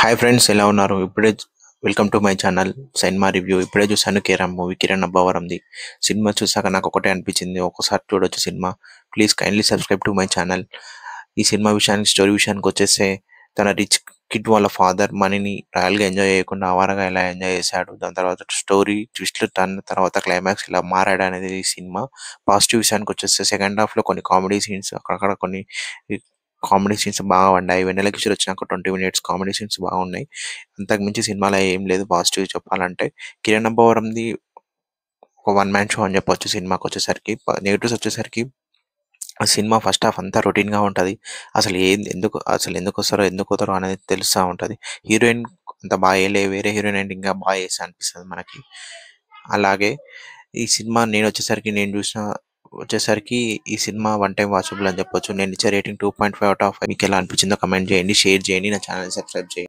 Hi friends, ఎలా ఉన్నారు? Welcome to my channel cinema review. ఇప్పుడే చూసాను కేరామ్ మూవీ, కిరణ్ అబ్బవరంది. సినిమా చూసాక నాకు ఒకటే అనిపించింది, ఒకసారి చూడొచ్చు cinema. Please kindly subscribe to my channel. ఈ సినిమా స్టోరీ విషయానికి వచ్చేస్తే, తన రిచ్ కిడ్ వాళ్ళ ఫాదర్ మనీని రాయల్గా ఎంజాయ్ చేయకుండా అవారగా ఎలా ఎంజాయ్ చేశాడు, దాని తర్వాత స్టోరీ ట్విస్ట్లు టర్న్ తర్వాత క్లైమాక్స్ ఇలా మారాడు అనేది ఈ సినిమా. పాజిటివ్ విషయానికి వచ్చేస్తే, సెకండ్ హాఫ్లో కొన్ని కామెడీ సీన్స్, అక్కడక్కడ కొన్ని కామెడీ సీన్స్ బాగా పడ్డాయి. వెన్నెల కిషోర్ వచ్చినాక 20 మినిట్స్ కామెడీ సీన్స్ బాగున్నాయి. అంతకు మించి సినిమాలో ఏం లేదు పాజిటివ్ చెప్పాలంటే. కిరణ్ అబ్బవరంది ఒక వన్ మ్యాన్ షో అని చెప్పొచ్చు సినిమాకి వచ్చేసరికి. నెగిటివ్స్ వచ్చేసరికి, ఆ సినిమా ఫస్ట్ హాఫ్ అంతా రొటీన్గా ఉంటుంది. అసలు ఎందుకు వస్తారో ఎందుకు పోతారో అనేది తెలుస్తూ ఉంటుంది. హీరోయిన్ అంత బాగా వేయలే, వేరే హీరోయిన్ అంటే ఇంకా బాగా చేస్తా అనిపిస్తుంది మనకి. అలాగే ఈ సినిమా వచ్చేసరికి ఈ సినిమా వన్ టైం వాచబుల్ అని చెప్పొచ్చు. నేను ఇచ్చే రేటింగ్ 2.5 అవుట్ ఆఫ్ 5. మీకు ఎలా అనిపించిందో కమెంట్ చేయండి, షేర్ చేయండి, నా ఛానల్ సబ్స్క్రైబ్ చేయండి.